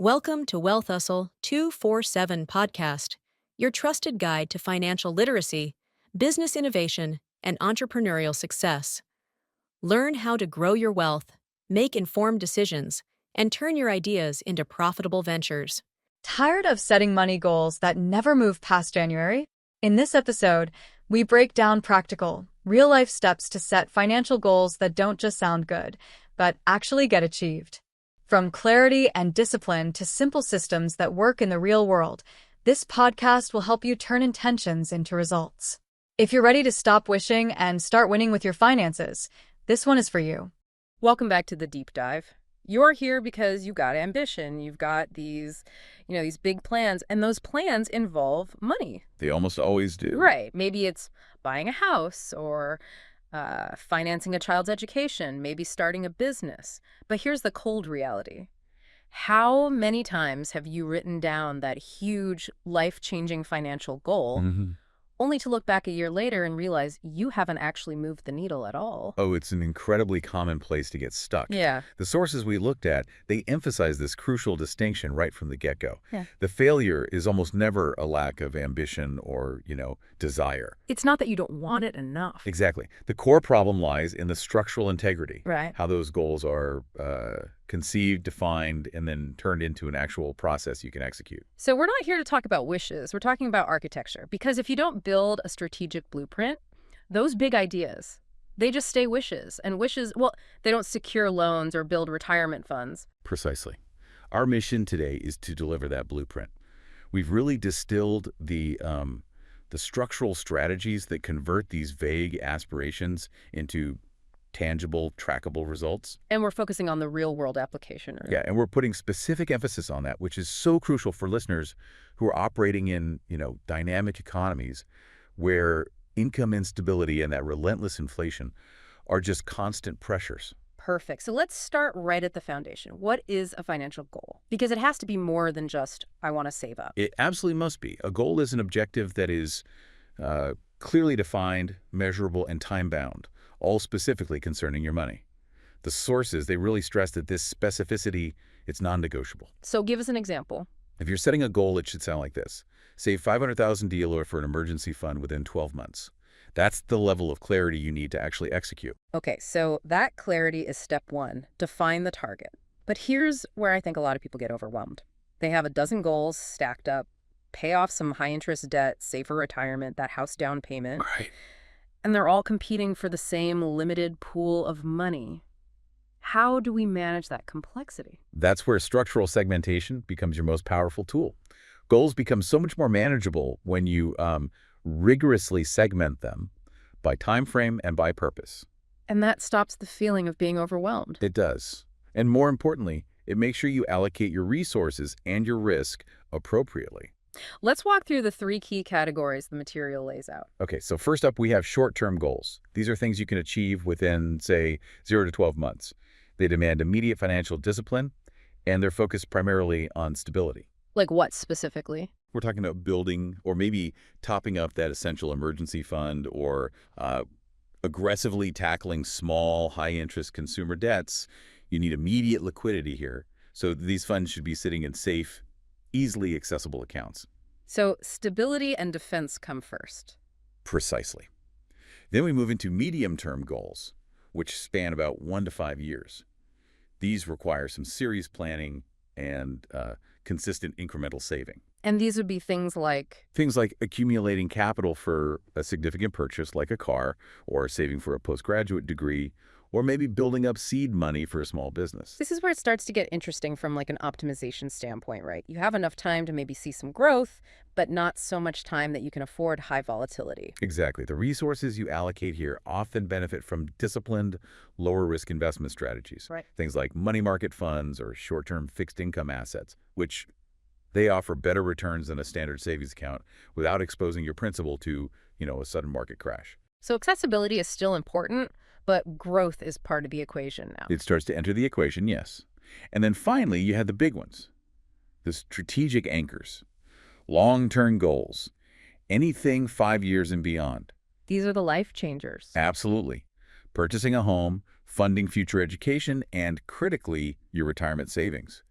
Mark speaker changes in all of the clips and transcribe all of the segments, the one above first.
Speaker 1: Welcome to Wealth Hustle 247 podcast, your trusted guide to financial literacy, business innovation, and entrepreneurial success. Learn how to grow your wealth, make informed decisions, and turn your ideas into profitable ventures.
Speaker 2: Tired of setting money goals that never move past January? In this episode, we break down practical, real-life steps to set financial goals that don't just sound good, but actually get achieved. From clarity and discipline to simple systems that work in the real world, this podcast will help you turn intentions into results. If you're ready to stop wishing and start winning with your finances, this one is for you.
Speaker 3: Welcome back to the deep dive. You're here because you've got ambition. You've got these big plans, and those plans involve money.
Speaker 4: They almost always do.
Speaker 3: Right. Maybe it's buying a house or financing a child's education, maybe starting a business. But here's the cold reality. How many times have you written down that huge, life-changing financial goal, only to look back a year later and realize you haven't actually moved the needle at all?
Speaker 4: Oh, it's an incredibly common place to get stuck.
Speaker 3: Yeah.
Speaker 4: The sources we looked at, they emphasize this crucial distinction right from the get-go.
Speaker 3: Yeah.
Speaker 4: The failure is almost never a lack of ambition or, desire.
Speaker 3: It's not that you don't want it enough.
Speaker 4: Exactly. The core problem lies in the structural integrity.
Speaker 3: Right.
Speaker 4: How those goals are conceived, defined, and then turned into an actual process you can execute.
Speaker 3: So we're not here to talk about wishes. We're talking about architecture. Because if you don't build a strategic blueprint, those big ideas, they just stay wishes. And wishes, well, they don't secure loans or build retirement funds.
Speaker 4: Precisely. Our mission today is to deliver that blueprint. We've really distilled the structural strategies that convert these vague aspirations into tangible, trackable results.
Speaker 3: And we're focusing on the real-world application. Right?
Speaker 4: Yeah, and we're putting specific emphasis on that, which is so crucial for listeners who are operating in, dynamic economies where income instability and that relentless inflation are just constant pressures.
Speaker 3: Perfect. So let's start right at the foundation. What is a financial goal? Because it has to be more than just, I want to save up.
Speaker 4: It absolutely must be. A goal is an objective that is clearly defined, measurable, and time-bound, all specifically concerning your money. The sources, they really stress that this specificity, it's non-negotiable.
Speaker 3: So give us an example.
Speaker 4: If you're setting a goal, it should sound like this. Save $500,000 dealer for an emergency fund within 12 months. That's the level of clarity you need to actually execute.
Speaker 3: Okay, so that clarity is step one. Define the target. But here's where I think a lot of people get overwhelmed. They have a dozen goals stacked up, pay off some high-interest debt, save for retirement, that house down payment.
Speaker 4: Right.
Speaker 3: And they're all competing for the same limited pool of money. How do we manage that complexity?
Speaker 4: That's where structural segmentation becomes your most powerful tool. Goals become so much more manageable when you rigorously segment them by time frame and by purpose.
Speaker 3: And that stops the feeling of being overwhelmed.
Speaker 4: It does. And more importantly, it makes sure you allocate your resources and your risk appropriately.
Speaker 3: Let's walk through the three key categories the material lays out.
Speaker 4: Okay, so first up, we have short-term goals. These are things you can achieve within, say, 0 to 12 months. They demand immediate financial discipline, and they're focused primarily on stability.
Speaker 3: Like what specifically?
Speaker 4: We're talking about building or maybe topping up that essential emergency fund or aggressively tackling small, high-interest consumer debts. You need immediate liquidity here. So these funds should be sitting in safe, easily accessible accounts.
Speaker 3: So stability and defense come first.
Speaker 4: Precisely. Then we move into medium-term goals, which span about 1 to 5 years. These require some serious planning and consistent incremental saving.
Speaker 3: And these would be things like?
Speaker 4: Things like accumulating capital for a significant purchase like a car, or saving for a postgraduate degree, or maybe building up seed money for a small business.
Speaker 3: This is where it starts to get interesting from like an optimization standpoint, right? You have enough time to maybe see some growth, but not so much time that you can afford high volatility.
Speaker 4: Exactly. The resources you allocate here often benefit from disciplined, lower-risk investment strategies.
Speaker 3: Right.
Speaker 4: Things like money market funds or short-term fixed income assets, which they offer better returns than a standard savings account without exposing your principal to, a sudden market crash.
Speaker 3: So accessibility is still important, but growth is part of the equation now.
Speaker 4: It starts to enter the equation, yes. And then finally, you have the big ones, the strategic anchors, long-term goals, anything 5 years and beyond.
Speaker 3: These are the life changers.
Speaker 4: Absolutely. Purchasing a home, funding future education, and critically, your retirement savings.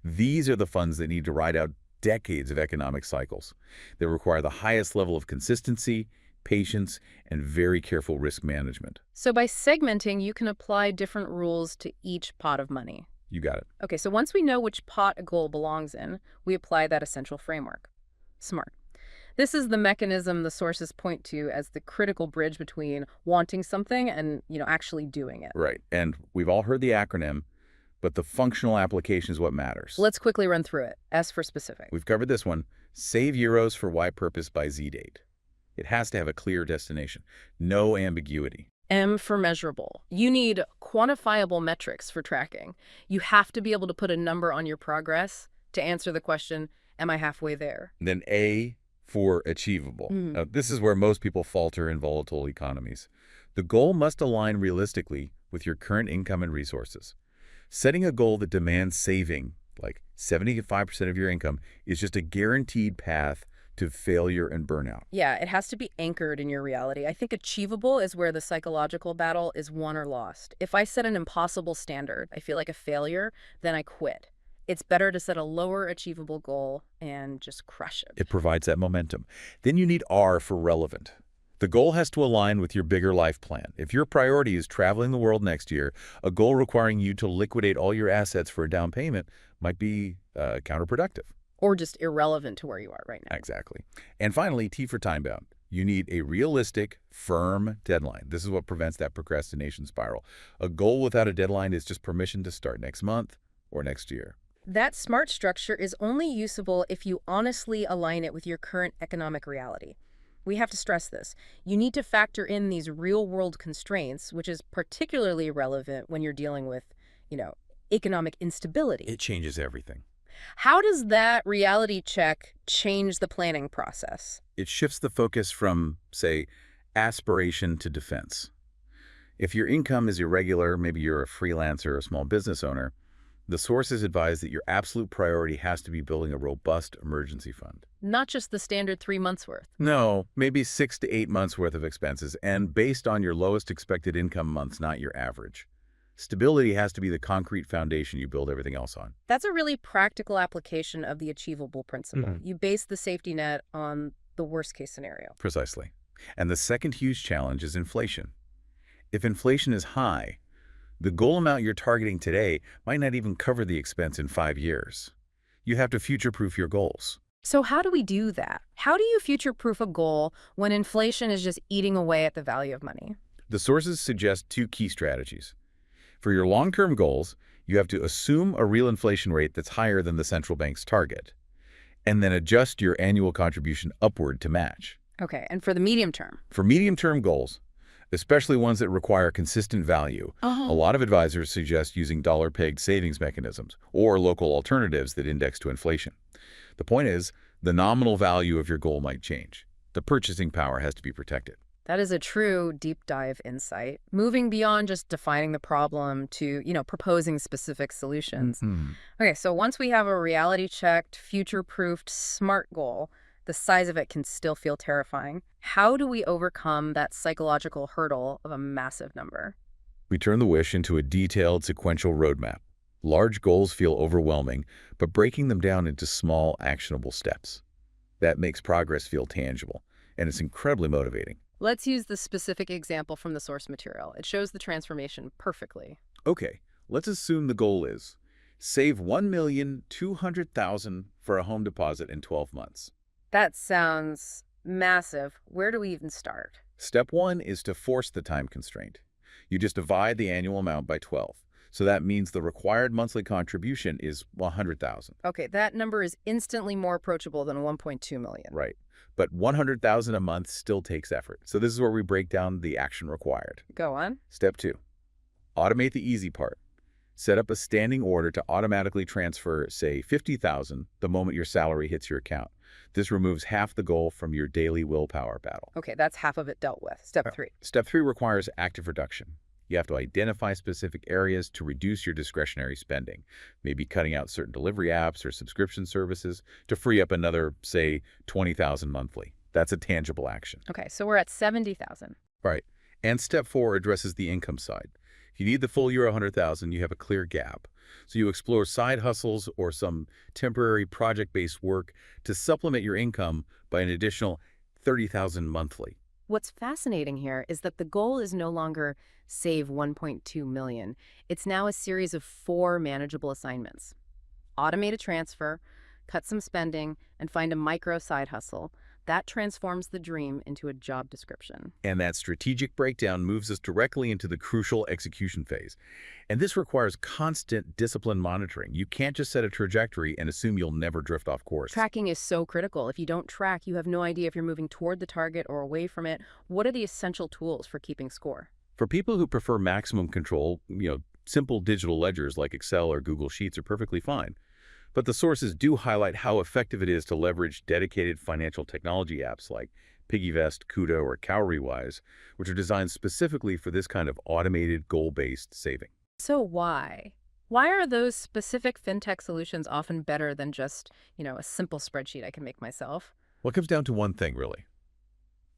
Speaker 4: These are the funds that need to ride out decades of economic cycles. They require the highest level of consistency, patience, and very careful risk management.
Speaker 3: So by segmenting, you can apply different rules to each pot of money.
Speaker 4: You got it.
Speaker 3: Okay, so once we know which pot a goal belongs in, we apply that essential framework. Smart. This is the mechanism the sources point to as the critical bridge between wanting something and, actually doing it.
Speaker 4: Right. And we've all heard the acronym, but the functional application is what matters.
Speaker 3: Let's quickly run through it. S for specific.
Speaker 4: We've covered this one. Save euros for Y purpose by Z date. It has to have a clear destination. No ambiguity.
Speaker 3: M for measurable. You need quantifiable metrics for tracking. You have to be able to put a number on your progress to answer the question, am I halfway there?
Speaker 4: And then A for achievable. Now, this is where most people falter in volatile economies. The goal must align realistically with your current income and resources. Setting a goal that demands saving, like 75% of your income, is just a guaranteed path to failure and burnout.
Speaker 3: Yeah, it has to be anchored in your reality. I think achievable is where the psychological battle is won or lost. If I set an impossible standard, I feel like a failure, then I quit. It's better to set a lower achievable goal and just crush it.
Speaker 4: It provides that momentum. Then you need R for relevant. The goal has to align with your bigger life plan. If your priority is traveling the world next year, a goal requiring you to liquidate all your assets for a down payment might be counterproductive.
Speaker 3: Or just irrelevant to where you are right now.
Speaker 4: Exactly. And finally, T for time-bound. You need a realistic, firm deadline. This is what prevents that procrastination spiral. A goal without a deadline is just permission to start next month or next year.
Speaker 3: That SMART structure is only usable if you honestly align it with your current economic reality. We have to stress this. You need to factor in these real-world constraints, which is particularly relevant when you're dealing with, economic instability.
Speaker 4: It changes everything.
Speaker 3: How does that reality check change the planning process?
Speaker 4: It shifts the focus from, say, aspiration to defense. If your income is irregular, maybe you're a freelancer or a small business owner, the sources advise that your absolute priority has to be building a robust emergency fund.
Speaker 3: Not just the standard 3 months worth.
Speaker 4: No, maybe 6 to 8 months worth of expenses, and based on your lowest expected income months, not your average. Stability has to be the concrete foundation you build everything else on.
Speaker 3: That's a really practical application of the achievable principle. You base the safety net on the worst case scenario.
Speaker 4: Precisely. And the second huge challenge is inflation. If inflation is high, the goal amount you're targeting today might not even cover the expense in 5 years. You have to future-proof your goals.
Speaker 3: So how do we do that? How do you future-proof a goal when inflation is just eating away at the value of money?
Speaker 4: The sources suggest 2 key strategies. For your long-term goals, you have to assume a real inflation rate that's higher than the central bank's target, and then adjust your annual contribution upward to match.
Speaker 3: Okay, and for the medium term?
Speaker 4: For medium-term goals, especially ones that require consistent value, a lot of advisors suggest using dollar-pegged savings mechanisms or local alternatives that index to inflation. The point is, the nominal value of your goal might change. The purchasing power has to be protected.
Speaker 3: That is a true deep dive insight, moving beyond just defining the problem to, proposing specific solutions. Okay, so once we have a reality-checked, future-proofed, SMART goal, the size of it can still feel terrifying. How do we overcome that psychological hurdle of a massive number?
Speaker 4: We turn the wish into a detailed, sequential roadmap. Large goals feel overwhelming, but breaking them down into small, actionable steps. That makes progress feel tangible, and it's incredibly motivating.
Speaker 3: Let's use the specific example from the source material. It shows the transformation perfectly.
Speaker 4: Okay, let's assume the goal is save $1,200,000 for a home deposit in 12 months.
Speaker 3: That sounds massive. Where do we even start?
Speaker 4: Step 1 is to force the time constraint. You just divide the annual amount by 12. So that means the required monthly contribution is $100,000.
Speaker 3: Okay, that number is instantly more approachable than $1.2 million.
Speaker 4: Right. But $100,000 a month still takes effort. So this is where we break down the action required.
Speaker 3: Go on.
Speaker 4: Step 2. Automate the easy part. Set up a standing order to automatically transfer, say, $50,000 the moment your salary hits your account. This removes half the goal from your daily willpower battle.
Speaker 3: Okay, that's half of it dealt with. Step 3.
Speaker 4: Step 3 requires active reduction. You have to identify specific areas to reduce your discretionary spending, maybe cutting out certain delivery apps or subscription services to free up another, say, $20,000 monthly. That's a tangible action.
Speaker 3: Okay, so we're at 70,000.
Speaker 4: Right. And step 4 addresses the income side. If you need the full year $100,000, you have a clear gap. So you explore side hustles or some temporary project-based work to supplement your income by an additional $30,000 monthly.
Speaker 3: What's fascinating here is that the goal is no longer save 1.2 million. It's now a series of 4 manageable assignments. Automate a transfer, cut some spending, and find a micro side hustle. That transforms the dream into a job description.
Speaker 4: And that strategic breakdown moves us directly into the crucial execution phase. And this requires constant discipline monitoring. You can't just set a trajectory and assume you'll never drift off course.
Speaker 3: Tracking is so critical. If you don't track, you have no idea if you're moving toward the target or away from it. What are the essential tools for keeping score?
Speaker 4: For people who prefer maximum control, simple digital ledgers like Excel or Google Sheets are perfectly fine. But the sources do highlight how effective it is to leverage dedicated financial technology apps like PiggyVest, Kudo, or Calorie-Wise, which are designed specifically for this kind of automated, goal-based saving.
Speaker 3: So why? Why are those specific fintech solutions often better than just, a simple spreadsheet I can make myself?
Speaker 4: Well, it comes down to one thing, really.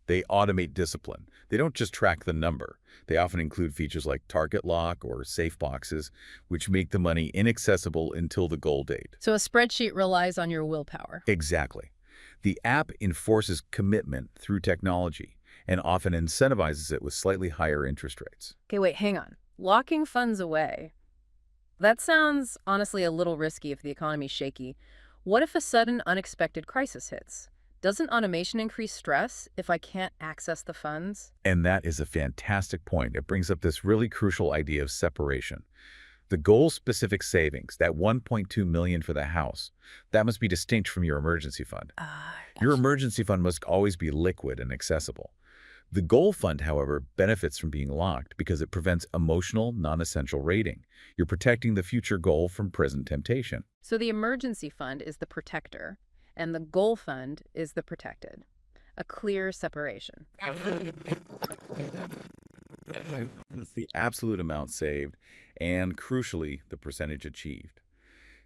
Speaker 4: They automate discipline. They don't just track the number. They often include features like target lock or safe boxes, which make the money inaccessible until the goal date.
Speaker 3: So a spreadsheet relies on your willpower.
Speaker 4: Exactly. The app enforces commitment through technology and often incentivizes it with slightly higher interest rates.
Speaker 3: Okay, wait, hang on. Locking funds away. That sounds honestly a little risky if the economy's shaky. What if a sudden unexpected crisis hits? Doesn't automation increase stress if I can't access the funds?
Speaker 4: And that is a fantastic point. It brings up this really crucial idea of separation. The goal-specific savings, that $1.2 million for the house, that must be distinct from your emergency fund. Your emergency fund must always be liquid and accessible. The goal fund, however, benefits from being locked because it prevents emotional, non-essential raiding. You're protecting the future goal from present temptation.
Speaker 3: So the emergency fund is the protector, and the goal fund is the protected. A clear separation.
Speaker 4: The absolute amount saved and, crucially, the percentage achieved.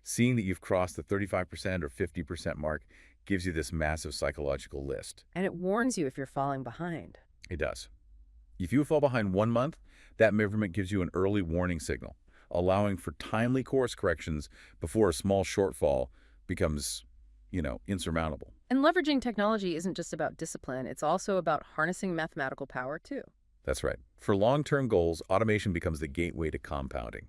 Speaker 4: Seeing that you've crossed the 35% or 50% mark gives you this massive psychological list.
Speaker 3: And it warns you if you're falling behind.
Speaker 4: It does. If you fall behind 1 month, that measurement gives you an early warning signal, allowing for timely course corrections before a small shortfall becomes insurmountable.
Speaker 3: And leveraging technology isn't just about discipline, it's also about harnessing mathematical power, too.
Speaker 4: That's right. For long-term goals, automation becomes the gateway to compounding.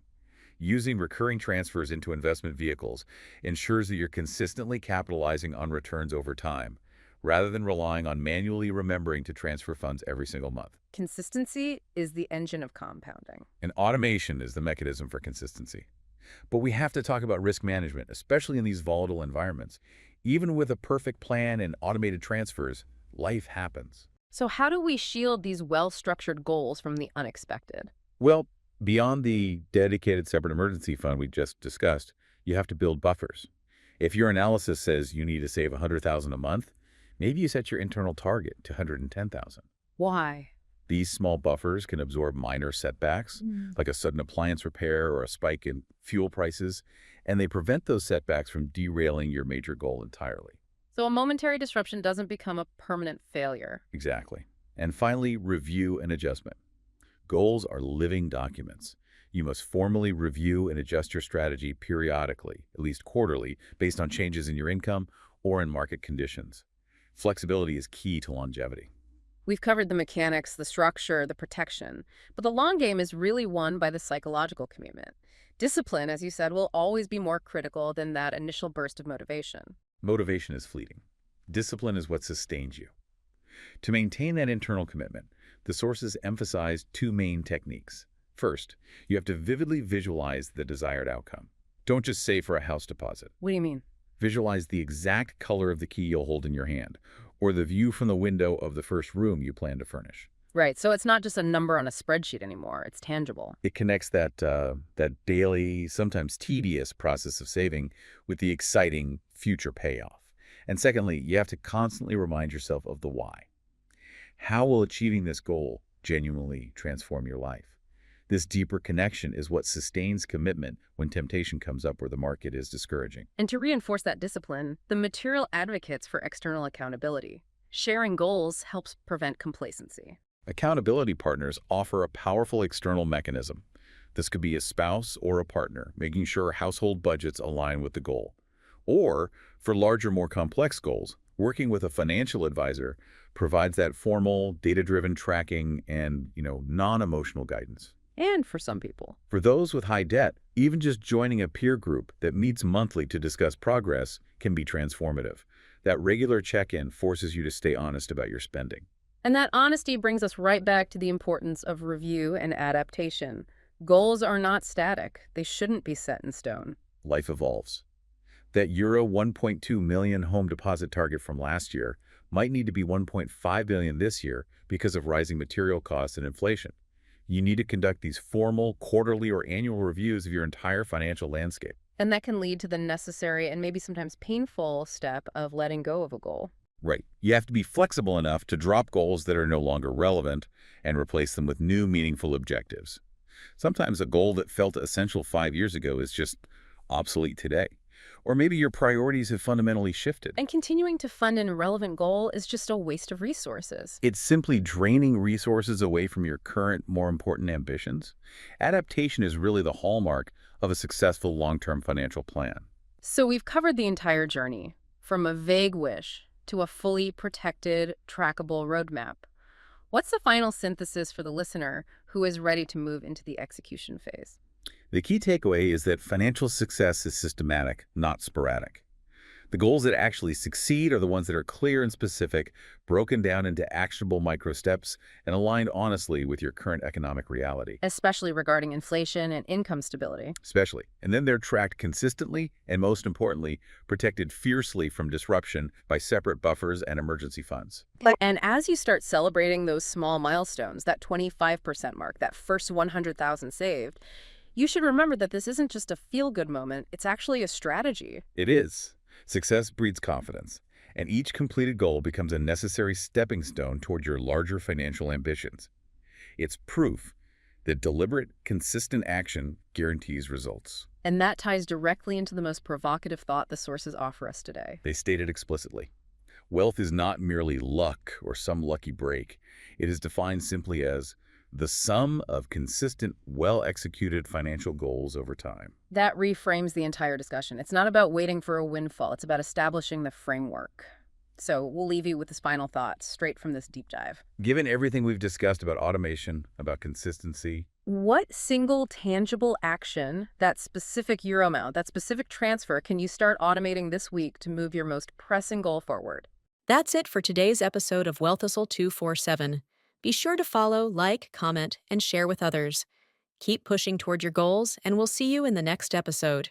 Speaker 4: Using recurring transfers into investment vehicles ensures that you're consistently capitalizing on returns over time, rather than relying on manually remembering to transfer funds every single month.
Speaker 3: Consistency is the engine of compounding.
Speaker 4: And automation is the mechanism for consistency. But we have to talk about risk management, especially in these volatile environments. Even with a perfect plan and automated transfers, life happens.
Speaker 3: So how do we shield these well-structured goals from the unexpected?
Speaker 4: Well, beyond the dedicated separate emergency fund we just discussed, you have to build buffers. If your analysis says you need to save $100,000 a month, maybe you set your internal target to $110,000.
Speaker 3: Why?
Speaker 4: These small buffers can absorb minor setbacks, like a sudden appliance repair or a spike in fuel prices, and they prevent those setbacks from derailing your major goal entirely.
Speaker 3: So a momentary disruption doesn't become a permanent failure.
Speaker 4: Exactly. And finally, review and adjustment. Goals are living documents. You must formally review and adjust your strategy periodically, at least quarterly, based on changes in your income or in market conditions. Flexibility is key to longevity.
Speaker 3: We've covered the mechanics, the structure, the protection, but the long game is really won by the psychological commitment. Discipline, as you said, will always be more critical than that initial burst of motivation.
Speaker 4: Motivation is fleeting. Discipline is what sustains you. To maintain that internal commitment, the sources emphasize 2 main techniques. First, you have to vividly visualize the desired outcome. Don't just save for a house deposit.
Speaker 3: What do you mean?
Speaker 4: Visualize the exact color of the key you'll hold in your hand, or the view from the window of the first room you plan to furnish.
Speaker 3: Right, so it's not just a number on a spreadsheet anymore, it's tangible.
Speaker 4: It connects that daily, sometimes tedious process of saving with the exciting future payoff. And secondly, you have to constantly remind yourself of the why. How will achieving this goal genuinely transform your life? This deeper connection is what sustains commitment when temptation comes up or the market is discouraging.
Speaker 3: And to reinforce that discipline, the material advocates for external accountability. Sharing goals helps prevent complacency.
Speaker 4: Accountability partners offer a powerful external mechanism. This could be a spouse or a partner, making sure household budgets align with the goal. Or, for larger, more complex goals, working with a financial advisor provides that formal, data-driven tracking and, non-emotional guidance.
Speaker 3: And for some people.
Speaker 4: For those with high debt, even just joining a peer group that meets monthly to discuss progress can be transformative. That regular check-in forces you to stay honest about your spending.
Speaker 3: And that honesty brings us right back to the importance of review and adaptation. Goals are not static. They shouldn't be set in stone.
Speaker 4: Life evolves. That Euro 1.2 million home deposit target from last year might need to be 1.5 billion this year because of rising material costs and inflation. You need to conduct these formal, quarterly, or annual reviews of your entire financial landscape.
Speaker 3: And that can lead to the necessary and maybe sometimes painful step of letting go of a goal.
Speaker 4: Right. You have to be flexible enough to drop goals that are no longer relevant and replace them with new, meaningful objectives. Sometimes a goal that felt essential 5 years ago is just obsolete today. Or maybe your priorities have fundamentally shifted.
Speaker 3: And continuing to fund an irrelevant goal is just a waste of resources.
Speaker 4: It's simply draining resources away from your current, more important ambitions. Adaptation is really the hallmark of a successful long-term financial plan.
Speaker 3: So we've covered the entire journey, from a vague wish to a fully protected, trackable roadmap. What's the final synthesis for the listener who is ready to move into the execution phase?
Speaker 4: The key takeaway is that financial success is systematic, not sporadic. The goals that actually succeed are the ones that are clear and specific, broken down into actionable micro steps, and aligned honestly with your current economic reality.
Speaker 3: Especially regarding inflation and income stability.
Speaker 4: Especially. And then they're tracked consistently and, most importantly, protected fiercely from disruption by separate buffers and emergency funds.
Speaker 3: And as you start celebrating those small milestones, that 25% mark, that first 100,000 saved, you should remember that this isn't just a feel-good moment, it's actually a strategy.
Speaker 4: It is. Success breeds confidence, and each completed goal becomes a necessary stepping stone toward your larger financial ambitions. It's proof that deliberate, consistent action guarantees results.
Speaker 3: And that ties directly into the most provocative thought the sources offer us today.
Speaker 4: They state it explicitly. Wealth is not merely luck or some lucky break. It is defined simply as the sum of consistent, well-executed financial goals over time.
Speaker 3: That reframes the entire discussion. It's not about waiting for a windfall. It's about establishing the framework. So we'll leave you with this final thought straight from this deep dive.
Speaker 4: Given everything we've discussed about automation, about consistency,
Speaker 3: what single tangible action, that specific euro amount, that specific transfer, can you start automating this week to move your most pressing goal forward?
Speaker 1: That's it for today's episode of Wealth Hustle 247. Be sure to follow, like, comment, and share with others. Keep pushing toward your goals, and we'll see you in the next episode.